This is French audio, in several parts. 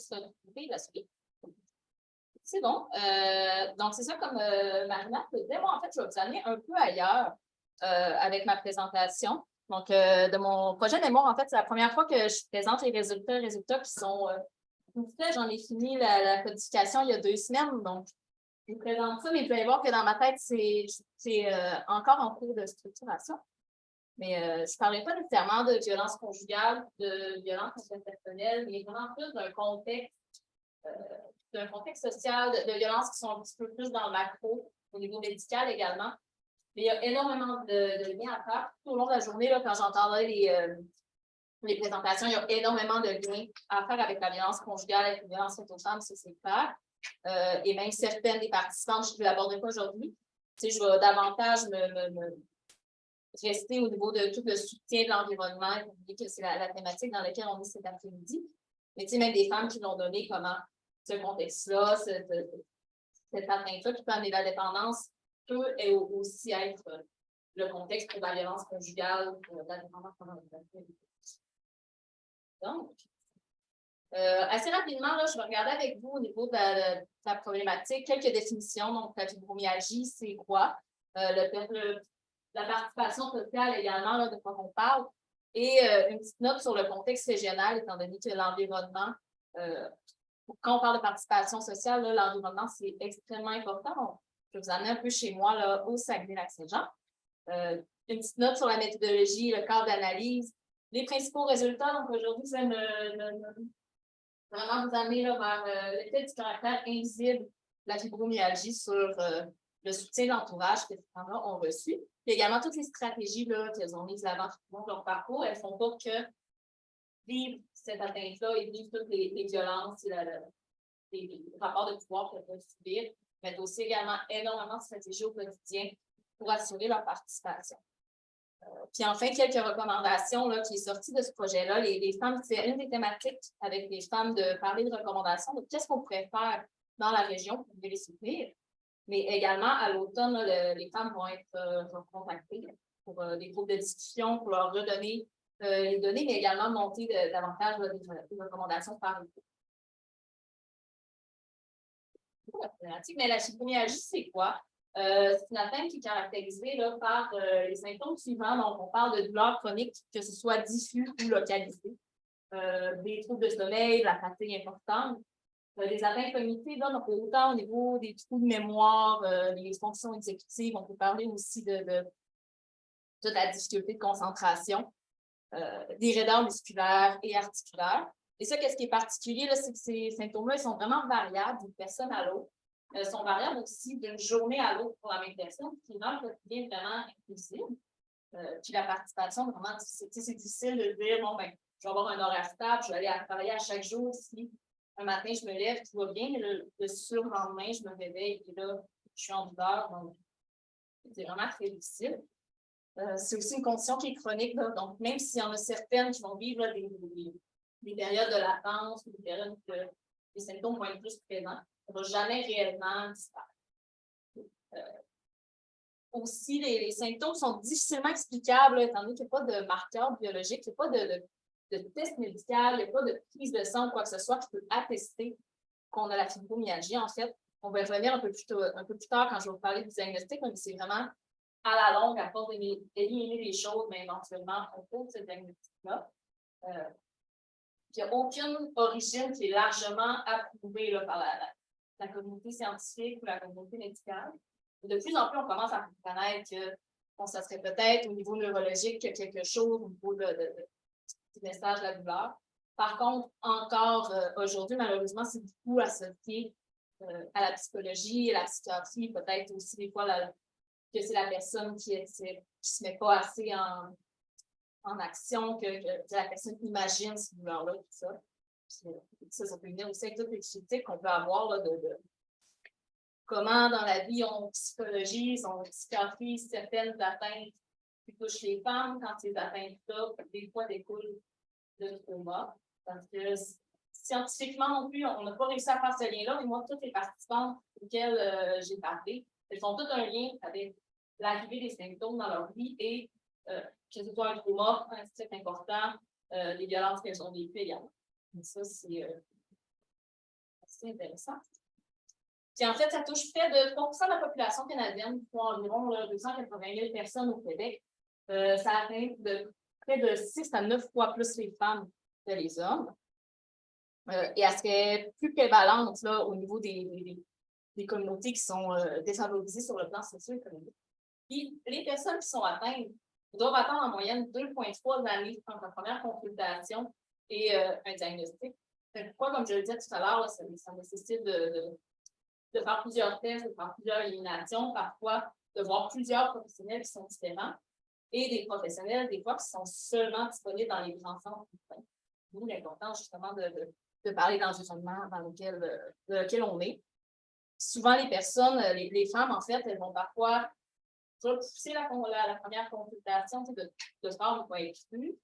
juste retrouver la suite. C'est bon. Donc, c'est ça, comme Marina le disait, moi, en fait, je vais vous amener un peu ailleurs avec ma présentation. Donc, de mon projet de mémoire, en fait, c'est la première fois que je présente les résultats qui sont tout faits. J'en ai fini la codification il y a 2 semaines. Donc, je vous présente ça, mais vous allez voir que dans ma tête, c'est encore en cours de structuration. Mais je ne parlerai pas nécessairement de violence conjugale, de violence interpersonnelle, mais vraiment plus d'un contexte social, de violences qui sont un petit peu plus dans le macro, au niveau médical également. Mais il y a énormément de liens à faire. Tout au long de la journée, là, quand j'entendrai les présentations, il y a énormément de liens à faire avec la violence conjugale, avec la violence faite aux femmes, ça c'est clair. Et même certaines des participantes, je ne l'aborderai pas aujourd'hui. Tu sais, je vais davantage me rester au niveau de tout le soutien de l'environnement, que c'est la thématique dans laquelle on est cet après-midi. Mais tu sais, même des femmes qui l'ont donné comment ce contexte-là, cette atteinte-là qui peut amener la dépendance, peut aussi être le contexte pour la violence conjugale, la dépendance pendant la. Donc, assez rapidement, là, je vais regarder avec vous au niveau de la problématique quelques définitions. Donc, la fibromyalgie, c'est quoi? La participation sociale également, là, de quoi on parle. Et une petite note sur le contexte régional, étant donné que l'environnement, quand on parle de participation sociale, l'environnement, c'est extrêmement important. Donc, je vais vous amener un peu chez moi là, au Saguenay-Lac-Saint-Jean. Une petite note sur la méthodologie, le cadre d'analyse, les principaux résultats. Donc, aujourd'hui, je vais vraiment vous amener là, vers l'effet du caractère invisible de la fibromyalgie sur le soutien de l'entourage que ces femmes-là ont reçu. Puis également, toutes les stratégies qu'elles ont mises avant tout leur parcours, elles ne font pas que vivre cette atteinte-là et vivre toutes les violences et les rapports de pouvoir qu'elles peuvent subir, mais aussi également énormément de stratégies au quotidien pour assurer leur participation. Puis enfin, quelques recommandations là, qui est sorties de ce projet-là. Les femmes, c'est une des thématiques avec les femmes de parler de recommandations, de qu'est-ce qu'on pourrait faire dans la région pour les soutenir. Mais également, à l'automne, les femmes vont être recontactées pour des groupes de discussion, pour leur redonner les données, mais également monter davantage des recommandations par le Mais la fibromyalgie, c'est quoi? C'est une atteinte qui est caractérisée là, par les symptômes suivants. Donc, on parle de douleurs chroniques, que ce soit diffus ou localisées, des troubles de sommeil, de la fatigue importante, des atteintes cognitives, là, donc autant au niveau des trous de mémoire, des fonctions exécutives, on peut parler aussi de la difficulté de concentration, des raideurs musculaires et articulaires. Et ça, qu'est-ce qui est particulier, c'est que ces symptômes-là, ils sont vraiment variables d'une personne à l'autre. Ils sont variables aussi d'une journée à l'autre pour la même personne, ce qui rend le quotidien vraiment imprévisible. Puis la participation, vraiment, c'est difficile de dire, bon, ben, je vais avoir un horaire stable, je vais aller travailler à chaque jour. Si un matin, je me lève, tout va bien, mais le surlendemain, je me réveille et là, je suis en douleur. Donc, c'est vraiment très difficile. C'est aussi une condition qui est chronique. Là, donc, même s'il y en a certaines qui vont vivre là, des périodes de latence ou des périodes où les symptômes vont être plus présents, ça ne va jamais réellement disparaître. Aussi, les symptômes sont difficilement explicables, là, étant donné qu'il n'y a pas de marqueur biologique, il n'y a pas de test médical, il n'y a pas de prise de sang ou quoi que ce soit qui peut attester qu'on a la fibromyalgie. En fait, on va y revenir un peu plus tard quand je vais vous parler du diagnostic, mais c'est vraiment à la longue, à force d'éliminer les choses, mais éventuellement, on trouve ce diagnostic-là. Il n'y a aucune origine qui est largement approuvée là, par la communauté scientifique ou la communauté médicale. Et de plus en plus, on commence à reconnaître que bon, ça serait peut-être au niveau neurologique quelque chose au niveau du message de la douleur. Par contre, encore aujourd'hui, malheureusement, c'est beaucoup associé à la psychologie, à la psychiatrie, peut-être aussi des fois que c'est la personne qui ne se met pas assez en action, que la personne imagine cette douleur-là, tout ça. Puis, ça peut venir aussi avec toutes les critiques qu'on peut avoir là, de comment dans la vie on psychologie, on psychiatrise certaines atteintes qui touchent les femmes, quand ces atteintes-là, des fois découlent de trauma. Parce que scientifiquement non plus, on n'a pas réussi à faire ce lien-là, mais moi, toutes les participantes auxquelles j'ai parlé, elles font tout un lien avec l'arrivée des symptômes dans leur vie et que ce soit un trauma, un stress important, les violences qu'elles ont vécues également. Donc ça, c'est C'est intéressant. Puis en fait, ça touche près de 3% de la population canadienne, soit environ 280 000 personnes au Québec. Ça atteint de près de 6 à 9 fois plus les femmes que les hommes. Et elle serait plus prévalente là, au niveau des communautés qui sont défavorisées sur le plan socio-économique. Puis les personnes qui sont atteintes doivent attendre en moyenne 2,3 années entre la première consultation et un diagnostic. Pourquoi, comme je le disais tout à l'heure, ça nécessite de faire plusieurs tests, de faire plusieurs éliminations, parfois de voir plusieurs professionnels qui sont différents et des professionnels, des fois, qui sont seulement disponibles dans les grands centres. D'où l'importance, justement, de parler d'environnement dans lequel on est. Souvent, les personnes, les femmes, en fait, elles vont parfois repousser la première consultation, de faire de quoi être cru,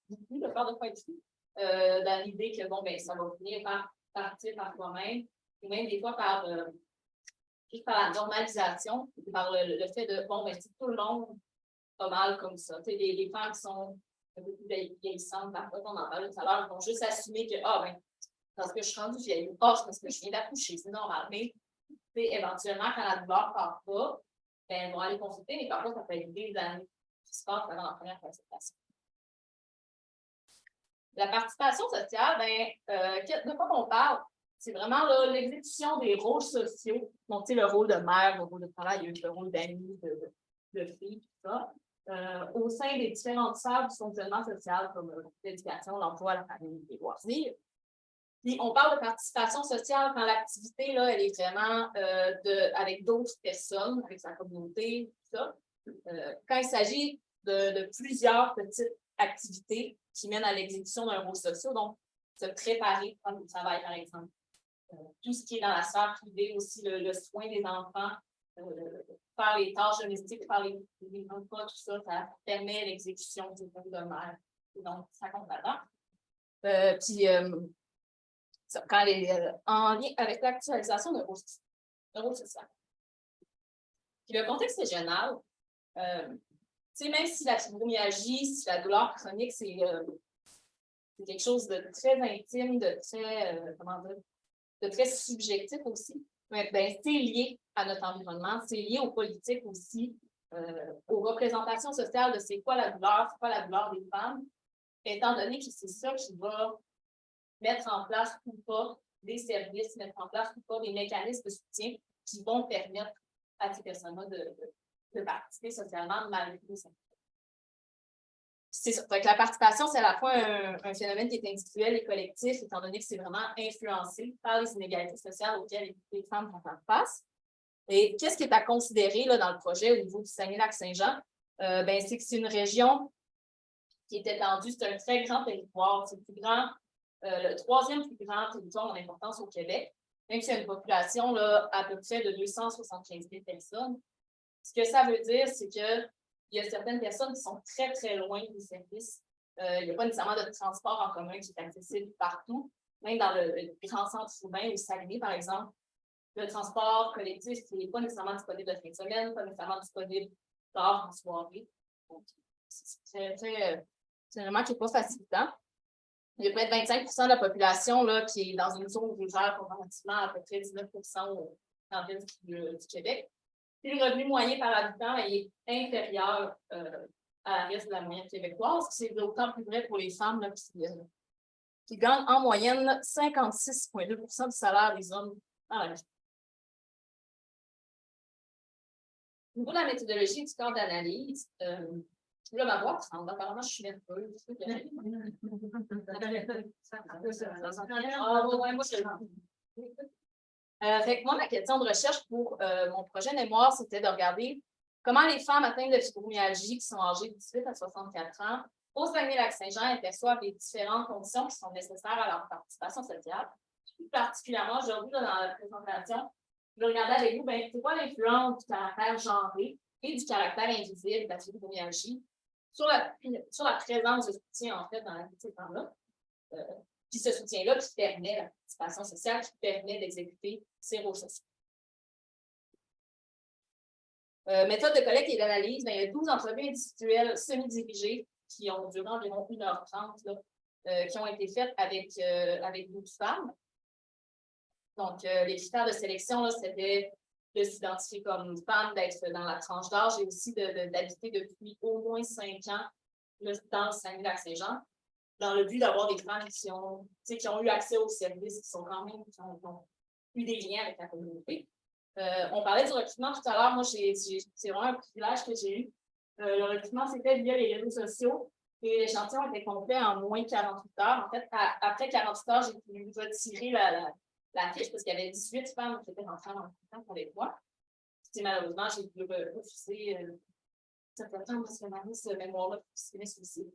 de faire de quoi être cru, dans l'idée que, bon, ben, ça va finir par partir par toi-même, ou même des fois juste par la normalisation, par le fait de, bon, ben, tout le monde a mal comme ça. Les femmes qui sont un peu plus vieillissantes, parfois, on en parlait tout à l'heure, vont juste assumer que, ben, parce que je suis rendue vieille, ou c'est parce que je viens d'accoucher, c'est normal. Mais, éventuellement, quand la douleur ne part pas, ben, elles vont aller consulter, mais parfois, ça fait des années qui se passent avant la première consultation. La participation sociale, de quoi on parle? C'est vraiment l'exécution des rôles sociaux. Donc, le rôle de mère, le rôle de travailleuse, le rôle d'amie, de fille, tout ça, au sein des différentes sphères du fonctionnement social, comme l'éducation, l'emploi, la famille, les loisirs. Puis, on parle de participation sociale quand l'activité, là, elle est vraiment avec d'autres personnes, avec sa communauté, tout ça. Quand il s'agit de plusieurs petites activités qui mènent à l'exécution d'un rôle social, donc se préparer pour le travail, par exemple. Tout ce qui est dans la sphère privée, aussi le soin des enfants, faire les tâches domestiques, faire les repas, tout ça, ça permet l'exécution du rôle de mère. Donc, ça compte là-dedans. Puis, quand elle est en lien avec l'actualisation d'un rôle social. Puis le contexte régional, même si la fibromyalgie, si la douleur chronique, c'est quelque chose de très intime, de très subjectif aussi, ben, c'est lié à notre environnement, c'est lié aux politiques aussi, aux représentations sociales de c'est quoi la douleur des femmes, étant donné que c'est ça qui va mettre en place ou pas des services, mettre en place ou pas des mécanismes de soutien qui vont permettre à ces personnes-là de participer socialement malgré ça. C'est ça. Donc, la participation, c'est à la fois un phénomène qui est individuel et collectif, étant donné que c'est vraiment influencé par les inégalités sociales auxquelles les femmes font face. Et qu'est-ce qui est à considérer là, dans le projet au niveau du Saguenay-Lac-Saint-Jean? C'est que c'est une région qui est étendue, c'est un très grand territoire, c'est le troisième plus grand territoire en importance au Québec, même s'il y a une population là, à peu près de 275 000 personnes. Ce que ça veut dire, c'est qu'il y a certaines personnes qui sont très, très loin des services. Il n'y a pas nécessairement de transport en commun qui est accessible partout. Même dans le grand centre urbain, au Saguenay, par exemple, le transport collectif n'est pas nécessairement disponible de fin de semaine, pas nécessairement disponible tard en soirée. Donc, c'est vraiment qui n'est pas facilitant. Il y a près de 25% de la population là, qui est dans une zone rurale comparativement à peu près 19% dans la ville du Québec. Puis le revenu moyen par habitant est inférieur à la reste de la moyenne québécoise. C'est d'autant plus vrai pour les femmes là, qui gagnent en moyenne 56,2% du salaire des hommes dans la région. Au niveau de la méthodologie du corps d'analyse, là, ma voix tremble. Apparemment, je suis nerveuse. Moi, ma question de recherche pour mon projet de mémoire, c'était de regarder comment les femmes atteintes de fibromyalgie qui sont âgées de 18 à 64 ans au Saguenay-Lac-Saint-Jean perçoivent les différentes conditions qui sont nécessaires à leur participation sociale. Plus particulièrement, aujourd'hui, dans la présentation, je regardais avec vous, c'est quoi l'influence du caractère genré et du caractère invisible de la fibromyalgie sur la présence de soutien, en fait, dans la vie de ces femmes-là. Puis ce soutien-là qui permet la participation sociale, qui permet d'exécuter ces rôles sociaux. Méthode de collecte et d'analyse, il y a 12 entrevues individuelles semi-dirigées qui ont duré environ 1h30, qui ont été faites avec 12 femmes. Donc, les critères de sélection, c'était de s'identifier comme une femme, d'être dans la tranche d'âge et aussi d'habiter depuis au moins 5 ans là, dans le Saguenay-Lac-Saint-Jean, dans le but d'avoir des femmes qui ont eu accès aux services, qui sont quand même, qui ont eu des liens avec la communauté. On parlait du recrutement tout à l'heure. Moi, c'est vraiment un privilège que j'ai eu. Le recrutement s'est fait via les réseaux sociaux et l'échantillon était complet en moins de 48 heures. En fait, après 48 heures, j'ai pu retirer la fiche parce qu'il y avait 18 femmes qui étaient rentrées en contact avec moi. Puis, malheureusement, j'ai dû refuser certains temps parce que ce mémoire-là se finisse aussi.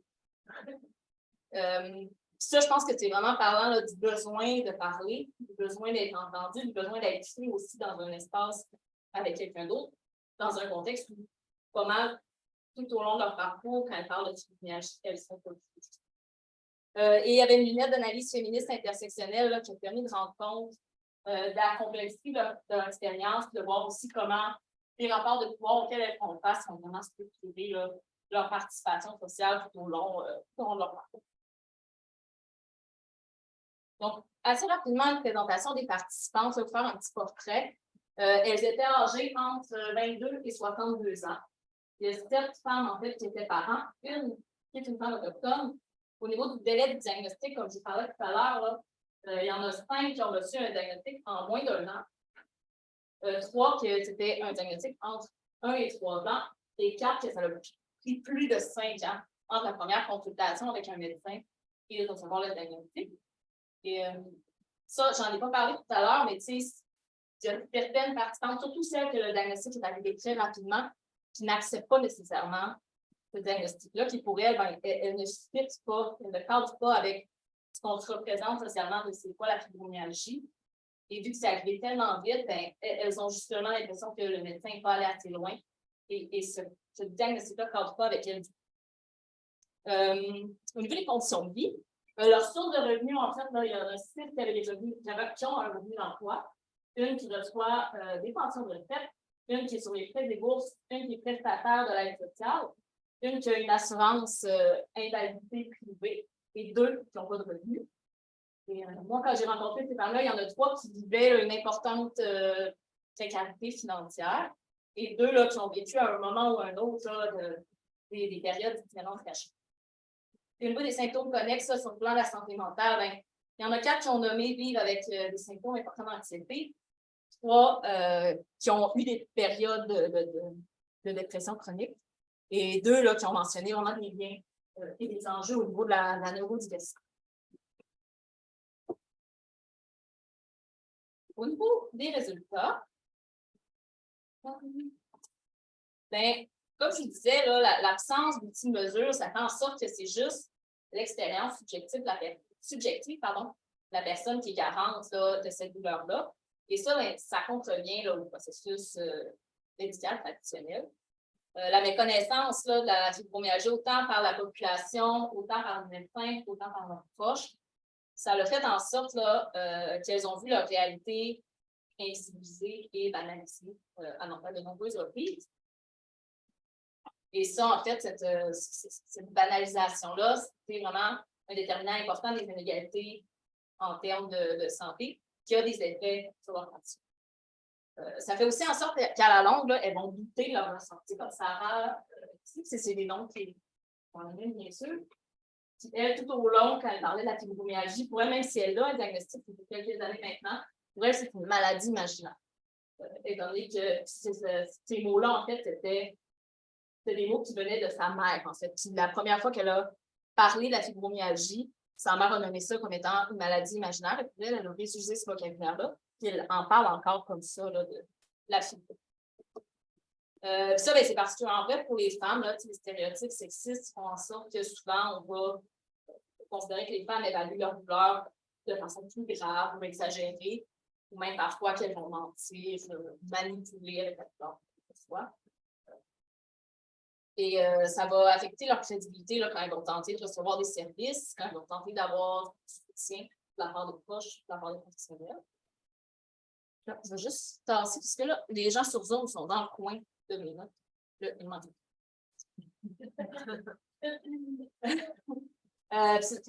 Ça, je pense que c'est vraiment parlant là, du besoin de parler, du besoin d'être entendu, du besoin d'être pris aussi dans un espace avec quelqu'un d'autre, dans un contexte où pas mal tout au long de leur parcours, quand elles parlent de fibromyalgie, elles sont politiques. Et il y avait une lunette d'analyse féministe intersectionnelle là, qui a permis de rendre compte de la complexité de leur expérience, de voir aussi comment les rapports de pouvoir auxquels elles font face sont vraiment structurés leur participation sociale tout au long de leur parcours. Donc, assez rapidement, une présentation des participantes, je vais vous faire un petit portrait. Elles étaient âgées entre 22 et 62 ans. Il y a 7 femmes, en fait, qui étaient parents. Une qui est une femme autochtone. Au niveau du délai de diagnostic, comme je parlais tout à l'heure, il y en a 5 qui ont reçu un diagnostic en moins d'1 an. 3 que c'était un diagnostic entre 1 et 3 ans. Et 4 que ça a pris plus de 5 ans entre la première consultation avec un médecin et de recevoir le diagnostic. Et ça, j'en ai pas parlé tout à l'heure, mais tu sais, il y a certaines participantes, surtout celles que le diagnostic est arrivé très rapidement, qui n'acceptent pas nécessairement ce diagnostic-là, qui pour elles, ben, elles ne fit pas, elles ne cadrent pas avec ce qu'on se représente socialement de c'est quoi la fibromyalgie. Et vu que c'est arrivé tellement vite, ben, elles ont justement l'impression que le médecin n'est pas allé assez loin. Et ce diagnostic-là ne cadre pas avec elles. Au niveau des conditions de vie, leur source de revenus, en fait, là, il y en a 6 qui avaient des revenus, qui ont un revenu d'emploi, une qui reçoit des pensions de retraite, une qui est sur les frais des bourses, une qui est prestataire de l'aide sociale, une qui a une assurance invalidité privée et 2 qui n'ont pas de revenus. Et moi, quand j'ai rencontré ces femmes-là, il y en a 3 qui vivaient une importante précarité financière et 2 là, qui ont vécu à un moment ou à un autre là, des périodes d'itinérance cachée. Et au niveau des symptômes connexes, ça, sur le plan de la santé mentale, ben, il y en a 4 qui ont nommé vivre avec des symptômes importants d'anxiété, 3 qui ont eu des périodes de dépression chronique, et 2 là, qui ont mentionné vraiment des liens et des enjeux au niveau de la neurodiversité. Au niveau des résultats, ben, comme je vous disais, l'absence d'outils de mesure, ça fait en sorte que c'est juste l'expérience subjective de la personne qui est garante là, de cette douleur-là. Et ça, ben, ça contrevient là, au processus médical traditionnel. La méconnaissance là, de la fibromyalgie, autant par la population, autant par les médecins, autant par leurs proches, ça a fait en sorte qu'elles ont vu leur réalité invisibilisée et banalisée à de nombreuses reprises. Et ça, en fait, cette banalisation-là, c'est vraiment un déterminant important des inégalités en termes de santé qui a des effets sur leur pratique. Ça fait aussi en sorte qu'à la longue, là, elles vont douter de leur santé, comme Sarah, c'est des noms qui sont les mêmes, bien sûr. Puis elle, tout au long, quand elle parlait de la fibromyalgie, pour elle, même si elle a un diagnostic depuis quelques années maintenant, pour elle, c'est une maladie imaginaire. Étant donné que ces mots-là, en fait, c'était des mots qui venaient de sa mère, en fait. Puis la première fois qu'elle a parlé de la fibromyalgie, sa mère a nommé ça comme étant une maladie imaginaire. Et puis elle a réutilisé ce vocabulaire-là. Puis elle en parle encore comme ça, là, de la fibromyalgie. Ça, ben, c'est particulièrement vrai pour les femmes. Là, les stéréotypes sexistes font en sorte que souvent, on va considérer que les femmes évaluent leur douleur de façon plus grave ou exagérée, ou même parfois qu'elles vont mentir, manipuler avec la douleur. Et ça va affecter leur crédibilité là, quand elles vont tenter de recevoir des services, quand elles vont tenter d'avoir du soutien de la part de proches, de la part de professionnels. Là, je vais juste tasser, parce que là, les gens sur Zoom sont dans le coin de mes notes. Là, ils m'en fait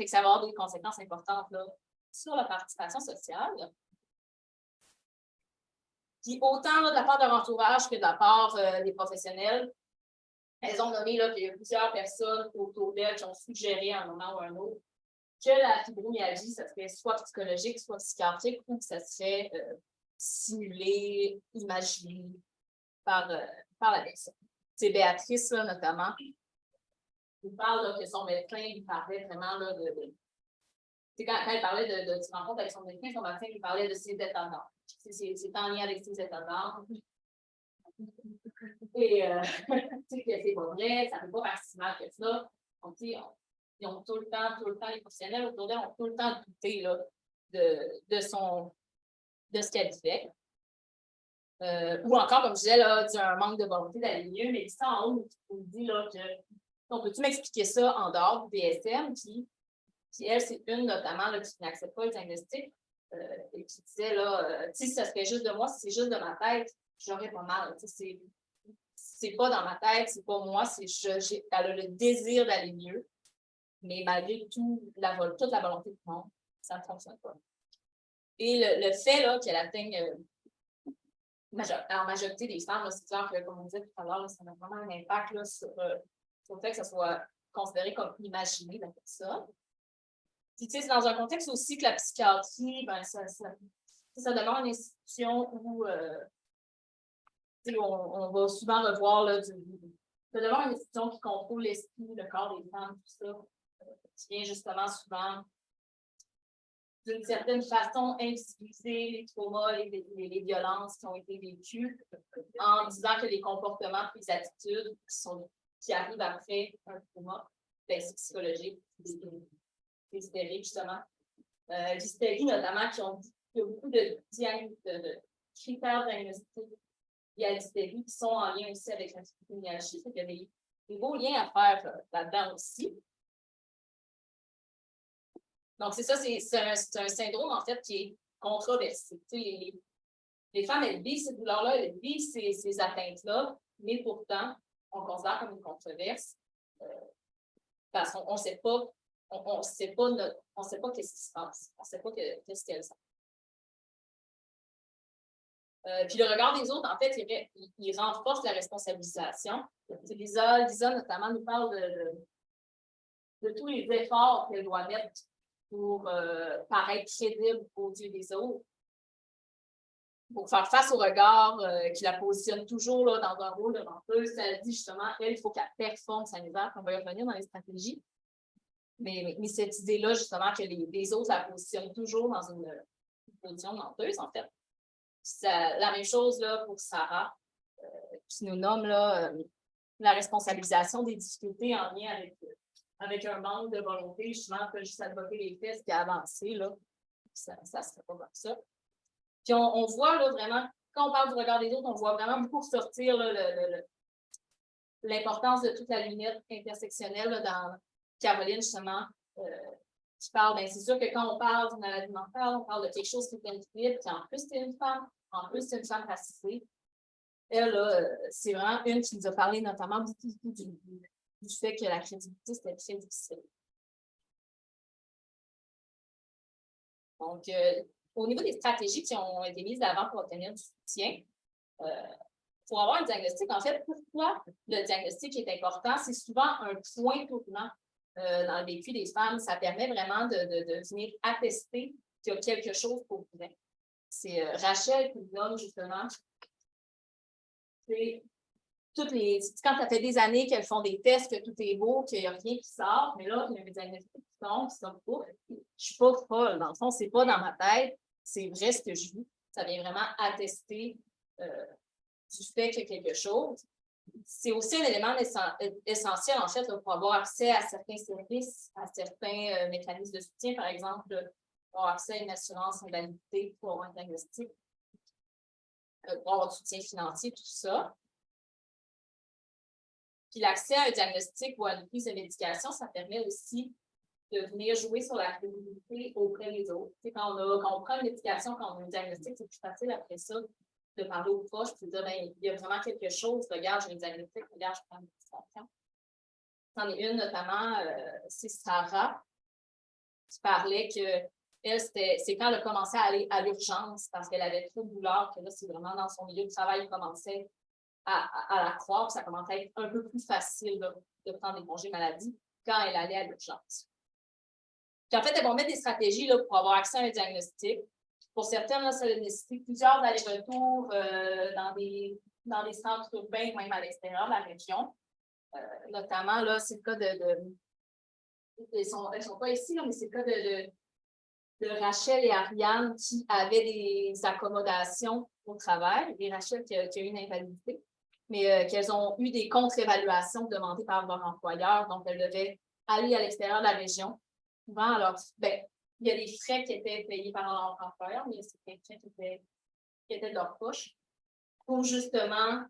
que ça va avoir des conséquences importantes là, sur la participation sociale. Puis autant là, de la part de leur entourage que de la part des professionnels, elles ont nommé qu'il y a plusieurs personnes autour d'elles qui ont suggéré à un moment ou à un autre que la fibromyalgie, ça serait soit psychologique, soit psychiatrique, ou que ça serait simulé, imaginé par la personne. C'est Béatrice, là, notamment. Il parle là, que son médecin lui parlait vraiment là, quand elle parlait de se rencontre avec son médecin lui parlait de ses états d'âme. C'est en lien avec ses états d'âme. Et tu sais que c'est pas vrai, ça ne peut pas faire si mal que ça. Donc, ils ont tout le temps, les professionnels autour d'elle ont tout le temps douté là, de ce qu'elle fait. Ou encore, comme je disais, là, un manque de volonté d'aller mieux, mais ça en haut, on me dit là, que on peut-tu m'expliquer ça en dehors du DSM? Puis elle, c'est une notamment là, qui n'accepte pas le diagnostic et qui disait là, si ça serait juste de moi, si c'est juste de ma tête, j'aurais pas mal. C'est pas dans ma tête, c'est pas moi, elle a le désir d'aller mieux, mais malgré toute la volonté du monde, ça ne fonctionne pas. Et le fait là, qu'elle atteigne en majorité des femmes, c'est clair que, comme on disait tout à l'heure, ça a vraiment un impact là, sur le fait que ça soit considéré comme imaginé la personne. Puis, tu sais, c'est dans un contexte aussi que la psychiatrie, ben, ça demeure une institution où on va souvent revoir, là, ça demeure une institution qui contrôle l'esprit, le corps des femmes, tout ça, qui vient justement souvent d'une certaine façon invisibiliser les traumas, les violences qui ont été vécues, en disant que les comportements et les attitudes qui arrivent après un trauma, ben, c'est psychologique, c'est hystérique, justement. L'hystérie, notamment, qu'il y a beaucoup de critères diagnostiques liés à l'hystérie qui sont en lien aussi avec la fibromyalgie. Il y a des beaux liens à faire là-dedans aussi. Donc, c'est ça, c'est un syndrome, en fait, qui est controversé. Les femmes, elles vivent ces douleurs-là, elles vivent ces atteintes-là, mais pourtant, on considère comme une controverse parce qu'on ne sait pas, on sait pas qu'est-ce qui se passe. On ne sait pas qu'est-ce qu'elles sont. Puis le regard des autres, en fait, il renforce la responsabilisation. Lisa, notamment, nous parle de tous les efforts qu'elle doit mettre pour paraître crédible aux yeux des autres, pour faire face au regard qui la positionne toujours là, dans un rôle de menteuse. Elle dit justement, il faut qu'elle performe sa misère. On va y revenir dans les stratégies. Mais cette idée-là, justement, que les autres la positionnent toujours dans une position de menteuse, en fait. La même chose là, pour Sarah, qui nous nomme là, la responsabilisation des difficultés en lien avec un manque de volonté, justement, que juste advoquer les faits qui a avancé, là, ça ne serait pas comme ça. Puis on voit là, vraiment, quand on parle du regard des autres, on voit vraiment beaucoup ressortir l'importance de toute la lunette intersectionnelle là, dans Caroline, justement, qui parle, bien, c'est sûr que quand on parle d'une maladie mentale, on parle de quelque chose qui est invisible, puis en plus, c'est une femme, en plus, c'est une femme racisée. Elle, là, c'est vraiment une qui nous a parlé notamment beaucoup du fait que la crédibilité, c'était très difficile. Donc, au niveau des stratégies qui ont été mises d'avant pour obtenir du soutien, pour avoir un diagnostic, en fait, pourquoi le diagnostic est important? C'est souvent un point tournant dans le vécu des femmes. Ça permet vraiment de venir attester qu'il y a quelque chose pour vous. C'est Rachel qui nous donne justement quand ça fait des années qu'elles font des tests, que tout est beau, qu'il n'y a rien qui sort, mais là, il y a des diagnostics qui tombent, qui sont pas. Je ne suis pas folle. Dans le fond, ce n'est pas dans ma tête. C'est vrai ce que je vis. Ça vient vraiment attester du fait qu'il y a quelque chose. C'est aussi un élément essentiel, en fait, là, pour avoir accès à certains services, à certains mécanismes de soutien, par exemple, pour avoir accès à une assurance invalidité, pour avoir un diagnostic, pour avoir du soutien financier, tout ça. Puis l'accès à un diagnostic ou à une prise de médication, ça permet aussi de venir jouer sur la crédibilité auprès des autres. Quand on prend une médication, quand on a un diagnostic, c'est plus facile après ça de parler aux proches et de dire, ben, il y a vraiment quelque chose, regarde, j'ai un diagnostic, regarde, je prends une médication. C'en est une notamment, c'est Sarah, qui parlait que elle, c'est quand elle a commencé à aller à l'urgence parce qu'elle avait trop de douleur, que là, c'est vraiment dans son milieu de travail, elle commençait à la croire, puis ça commençait à être un peu plus facile là, de prendre des congés maladie quand elle allait à l'urgence. Puis en fait, elles vont mettre des stratégies là, pour avoir accès à un diagnostic. Pour certaines, là, ça va nécessiter plusieurs allers-retours dans des centres urbains, même à l'extérieur de la région. Notamment, là, c'est le cas elles ne sont pas ici, là, mais c'est le cas de Rachel et Ariane qui avaient des accommodations au travail. Et Rachel qui a eu une invalidité, mais qu'elles ont eu des contre-évaluations demandées par leur employeur. Donc, elles devaient aller à l'extérieur de la région. Souvent, alors, il y a des frais qui étaient payés par leur employeur, mais c'est des frais qui étaient de leur poche pour justement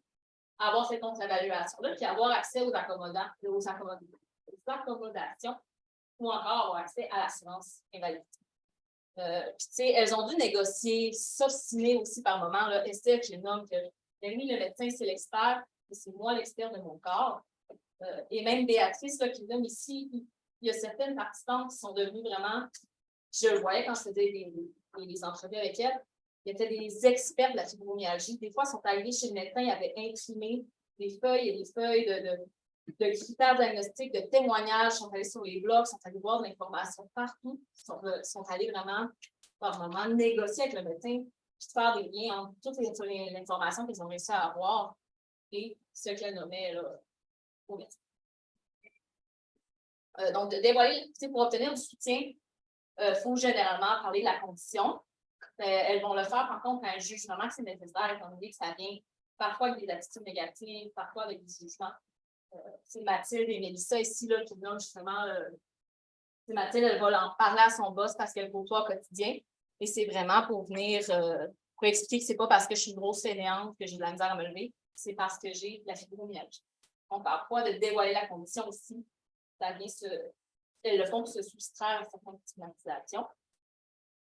avoir cette contre-évaluation-là, puis avoir accès aux accommodations ou encore avoir accès à l'assurance invalidité. Puis, tu sais, elles ont dû négocier, s'obstiner aussi par moment. Là. Esther, je les nomme que oui, le médecin, c'est l'expert, et c'est moi l'expert de mon corps. Et même Béatrice, là, qui nomme ici, il y a certaines participantes qui sont devenues vraiment, je le voyais quand je faisais des entrevues avec elles, il y avait des experts de la fibromyalgie. Des fois, ils sont arrivés chez le médecin, ils avaient imprimé des feuilles et des feuilles de critères diagnostiques, de témoignages, sont allés sur les blogs, sont allés voir de l'information partout, sont allés vraiment, par moment, négocier avec le médecin, puis faire des liens entre toute l'information qu'ils ont réussi à avoir et ce qu'elle nommait là, au médecin. Donc, de dévoiler, pour obtenir du soutien, il faut généralement parler de la condition. Elles vont le faire, par contre, quand elles jugent vraiment que c'est nécessaire, étant donné que ça vient parfois avec des attitudes négatives, parfois avec des jugements. C'est Mathilde et Mélissa ici, là, qui donnent justement. C'est Mathilde, elle va en parler à son boss parce qu'elle côtoie au quotidien. Et c'est vraiment pour venir, pour expliquer que c'est pas parce que je suis une grosse fainéante que j'ai de la misère à me lever, c'est parce que j'ai de la fibromyalgie. Donc, parfois, de dévoiler la condition aussi, ça vient elles le font pour se soustraire à certaines stigmatisations.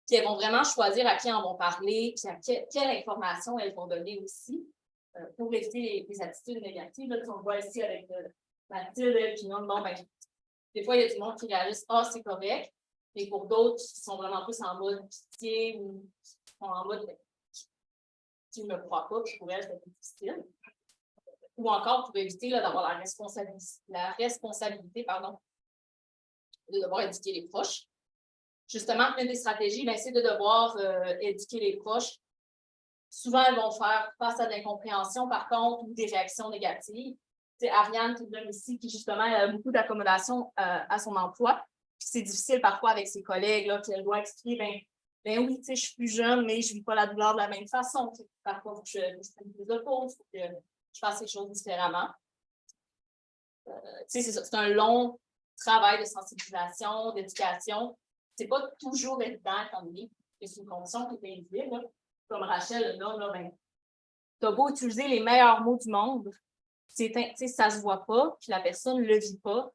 Puis elles vont vraiment choisir à qui elles vont parler, puis à quelle information elles vont donner aussi pour éviter les attitudes négatives. Là, on le voit ici avec Mathilde, puis non, bon, ben, des fois, il y a du monde qui réagisse « Ah, c'est correct », mais pour d'autres qui sont vraiment plus en mode pitié ou en mode « Tu ne me crois pas », puis pour elles, c'est plus difficile. Ou encore pour éviter d'avoir la responsabilité de devoir éduquer les proches. Justement, une des stratégies, c'est de devoir éduquer les proches. Souvent, elles vont faire face à de l'incompréhension, par contre, ou des réactions négatives. C'est Ariane qui donne ici, qui justement a beaucoup d'accommodation à son emploi. Puis c'est difficile parfois avec ses collègues, là, qu'elle doit expliquer, ben oui, je suis plus jeune, mais je ne vis pas la douleur de la même façon. Parfois, il faut que je prenne plus de pause, il faut que je fasse les choses différemment. C'est ça, c'est un long travail de sensibilisation, d'éducation. C'est pas toujours évident étant donné que c'est une condition qui est invisible. Là. Comme Rachel le nomme, t'as beau utiliser les meilleurs mots du monde, ça ne se voit pas, puis la personne ne le vit pas.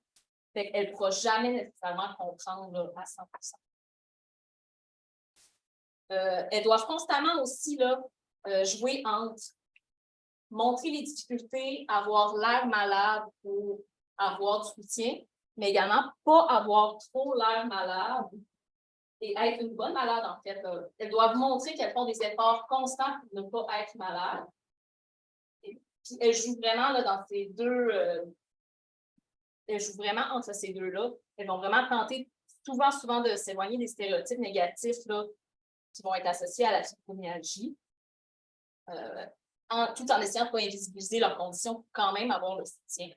Fait qu'elle ne pourra jamais nécessairement comprendre là, à 100%. Elles doivent constamment aussi là, jouer entre montrer les difficultés, avoir l'air malade pour avoir du soutien, mais également pas avoir trop l'air malade et être une bonne malade, en fait. Elles doivent montrer qu'elles font des efforts constants pour ne pas être malade. Et puis, elles jouent vraiment là, dans ces deux... elles jouent vraiment entre ces deux-là. Elles vont vraiment tenter souvent de s'éloigner des stéréotypes négatifs là, qui vont être associés à la fibromyalgie. Tout en essayant de ne pas invisibiliser leurs conditions pour quand même avoir le soutien.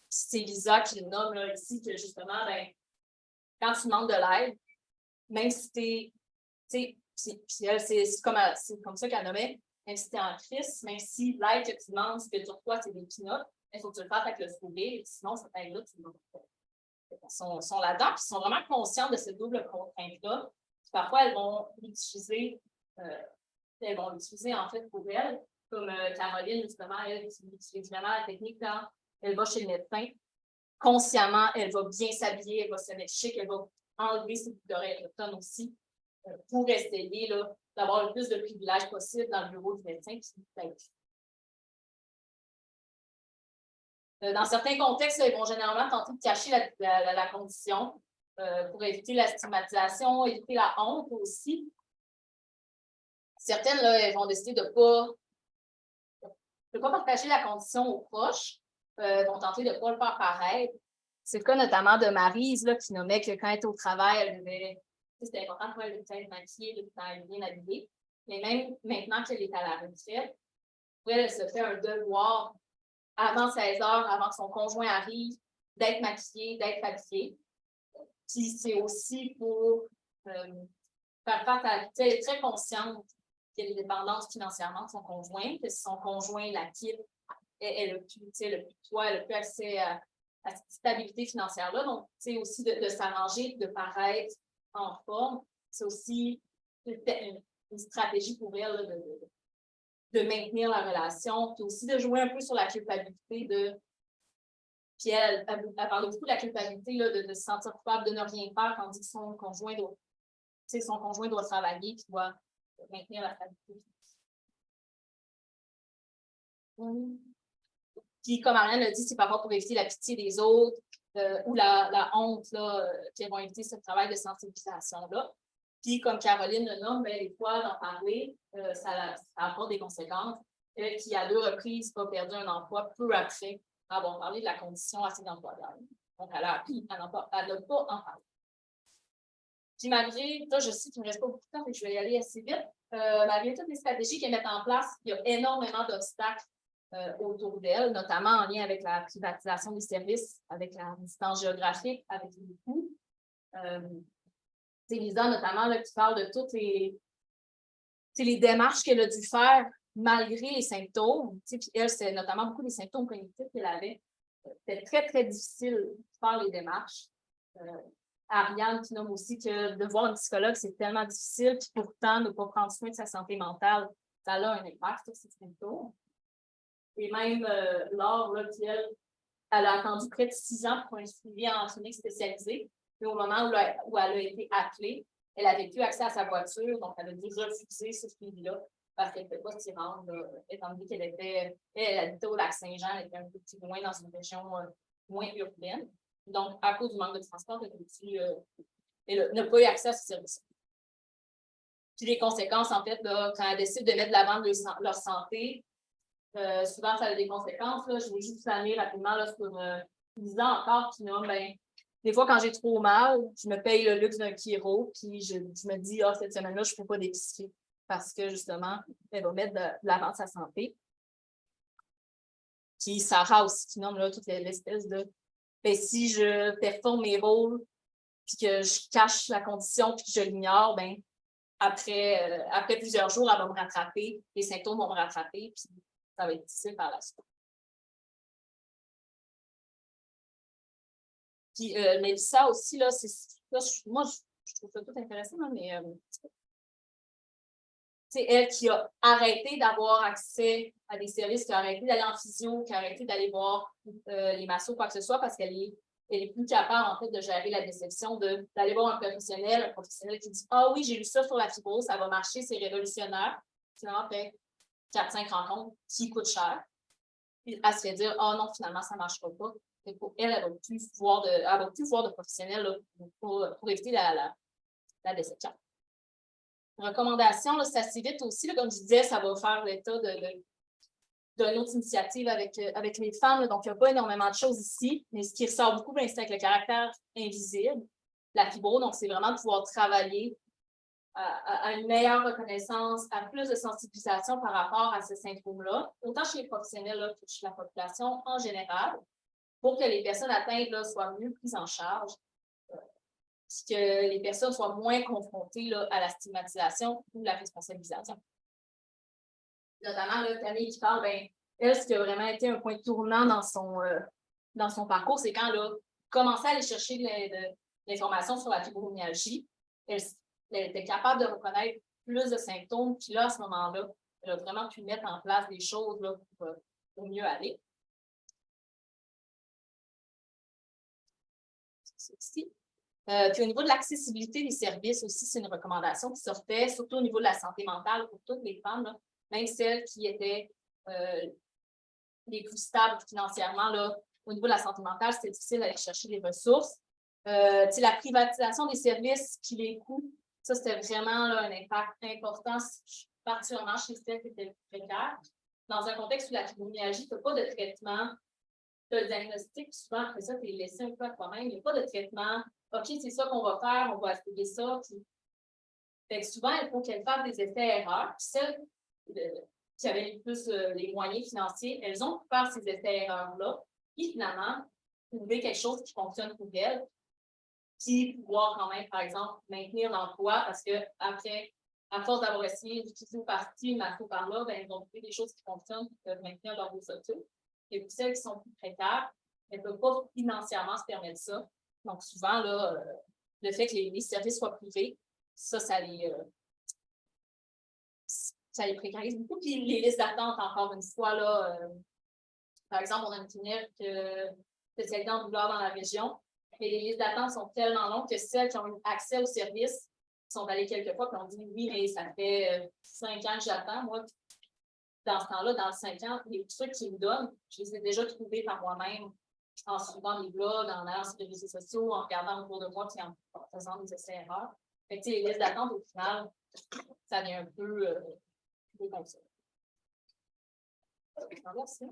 C'est Lisa qui le nomme là, ici, que justement, quand tu demandes de l'aide, même si tu es, c'est comme ça qu'elle nommait, même si tu es en crise, même si l'aide que tu demandes, ce que tu reçois, c'est des pinottes, il faut que tu le fasses avec le sourire, sinon, cette aide-là, tu ne l'as pas. Ils sont là-dedans, puis ils sont vraiment conscients de cette double contrainte-là. Parfois, elles vont l'utiliser en fait pour elles, comme Caroline, justement, elle utilise vraiment la technique quand elle va chez le médecin. Consciemment, elle va bien s'habiller, elle va se mettre chic, elle va enlever ses boucles d'oreilles autochtones aussi pour essayer d'avoir le plus de privilèges possible dans le bureau du médecin. Dans certains contextes, ils vont généralement tenter de cacher la condition. pour éviter la stigmatisation, éviter la honte aussi. Certaines, là, elles vont décider de ne pas partager la condition aux proches, vont tenter de ne pas le faire paraître. C'est le cas notamment de Maryse, là, qui nommait que quand elle était au travail, elle devait. C'était important pour elle de être maquillée, de être bien habillée. Mais même maintenant qu'elle est à la retraite, pour elle se fait un devoir avant 16 heures, avant que son conjoint arrive, d'être maquillée, d'être habillée. Puis c'est aussi pour faire face à. Elle est très consciente qu'elle est dépendante financièrement de son conjoint, que si son conjoint la quitte, elle n'a plus de toit, elle n'a plus accès à cette stabilité financière-là. Donc, c'est aussi de s'arranger, de paraître en forme. C'est aussi une stratégie pour elle là, de maintenir la relation, puis aussi de jouer un peu sur la culpabilité de. Puis elle parle beaucoup de la culpabilité là, de se sentir coupable de ne rien faire, tandis que son conjoint doit travailler et doit maintenir la stabilité. Puis, comme Ariane l'a dit, c'est parfois pour éviter la pitié des autres ou la honte qu'ils vont éviter ce travail de sensibilisation-là. Puis, comme Caroline le nomme, des fois, d'en parler, ça apporte des conséquences. Elle, qui, à 2 reprises, a perdu un emploi peu après avoir parlé de la condition à ses employeurs. Donc, elle a appris à ne pas en parler. Puis, malgré, là, je sais qu'il ne me reste pas beaucoup de temps, mais je vais y aller assez vite. Malgré toutes les stratégies qu'elle met en place, il y a énormément d'obstacles autour d'elle, notamment en lien avec la privatisation des services, avec la distance géographique, avec les coûts. C'est Lisa, notamment, là, qui parle de toutes les démarches qu'elle a dû faire malgré les symptômes. Puis elle, c'est notamment beaucoup des symptômes cognitifs qu'elle avait. C'était très, très difficile de faire les démarches. Ariane qui nomme aussi que de voir une psychologue, c'est tellement difficile, puis pourtant, ne pas prendre soin de sa santé mentale, ça a un impact sur ces symptômes. Et même Laure, là, qui elle a attendu près de 6 ans pour un suivi en clinique spécialisée. Et au moment où elle a été appelée, elle n'avait plus accès à sa voiture, donc elle a dû refuser ce suivi-là parce qu'elle ne pouvait pas s'y rendre, étant donné qu'elle habitait au Lac-Saint-Jean, elle était un peu plus loin dans une région moins urbaine. Donc, à cause du manque de transport, elle n'a pas eu accès à ce service. Puis les conséquences, en fait, là, quand elles décident de mettre de l'avant leur santé, souvent, ça a des conséquences. Là. Je vais juste vous amener rapidement là, sur 10 ans encore, puis là, des fois, quand j'ai trop mal, je me paye le luxe d'un chiro, puis je me dis, cette semaine-là, je ne fais pas d'épicerie parce que, justement, elle va mettre de l'avant sa santé. Puis Sarah aussi, qui nomme là, toute l'espèce de si je performe mes rôles, puis que je cache la condition, puis que je l'ignore, après plusieurs jours, elle va me rattraper, les symptômes vont me rattraper, puis ça va être difficile par la suite. Puis Mélissa aussi, là, moi, je trouve ça tout intéressant, mais c'est elle qui a arrêté d'avoir accès à des services, qui a arrêté d'aller en physio, qui a arrêté d'aller voir les massos, quoi que ce soit, parce qu'elle est plus capable, en fait, de gérer la déception, d'aller voir un professionnel qui dit « Ah oui, j'ai lu ça sur la fibrose, ça va marcher, c'est révolutionnaire. » Finalement, après 4-5 rencontres qui coûtent cher. Puis elle se fait dire « Ah non, finalement, ça ne marchera pas. » Pour elle, elle ne va plus voir de professionnels là, pour éviter la déception. Recommandation, là, ça s'évite aussi, là, comme je disais, ça va faire l'état d'une autre initiative avec les femmes. Là, donc, il n'y a pas énormément de choses ici, mais ce qui ressort beaucoup, c'est avec le caractère invisible, la fibro. Donc, c'est vraiment de pouvoir travailler à une meilleure reconnaissance, à plus de sensibilisation par rapport à ce syndrome-là, autant chez les professionnels là, que chez la population en général, pour que les personnes atteintes là, soient mieux prises en charge, que les personnes soient moins confrontées là, à la stigmatisation ou la responsabilisation. Notamment, là, Camille qui parle, elle, ce qui a vraiment été un point tournant dans son parcours, c'est quand elle a commencé à aller chercher de l'information sur la fibromyalgie. Elle était capable de reconnaître plus de symptômes, puis là, à ce moment-là, elle a vraiment pu mettre en place des choses là, pour mieux aller. Ici. Puis au niveau de l'accessibilité des services aussi, c'est une recommandation qui sortait, surtout au niveau de la santé mentale pour toutes les femmes, là, même celles qui étaient les plus stables financièrement. Là, au niveau de la santé mentale, c'était difficile d'aller chercher des ressources. La privatisation des services puis les coûts, ça, c'était vraiment là, un impact important, particulièrement chez celles qui étaient précaires. Dans un contexte où la fibromyalgie, tu n'as pas de traitement, tu as le diagnostic, puis souvent après ça, tu es laissé un peu à toi-même. Il n'y a pas de traitement. OK, c'est ça qu'on va faire, on va essayer ça. Puis... Fait que souvent, il faut qu'elles fassent des essais-erreurs. Puis celles qui avaient plus les moyens financiers, elles ont pu faire ces essais-erreurs-là. Puis finalement, trouver quelque chose qui fonctionne pour elles. Puis pouvoir quand même, par exemple, maintenir l'emploi parce que après, à force d'avoir essayé d'utiliser une partie, une affaire par là, ben, ils vont trouver des choses qui fonctionnent qui peuvent maintenir leur vie sociaux. Et puis celles qui sont plus précaires, elles ne peuvent pas financièrement se permettre ça. Donc souvent, là, le fait que les services soient privés, ça les précarise beaucoup. Puis les listes d'attente, encore une fois, là, par exemple, on a une clinique spécialisée en douleur dans la région. Mais les listes d'attente sont tellement longues que celles qui ont eu accès au service sont allées quelques fois et ont dit oui, mais ça fait 5 ans que j'attends. Moi, dans ce temps-là, dans 5 ans, les trucs qu'ils me donnent, je les ai déjà trouvés par moi-même en suivant les blogs, en allant sur les réseaux sociaux, en regardant autour de moi et en faisant des essais-erreurs. Fait que, les listes d'attente, au final, ça vient un peu comme ça. Merci.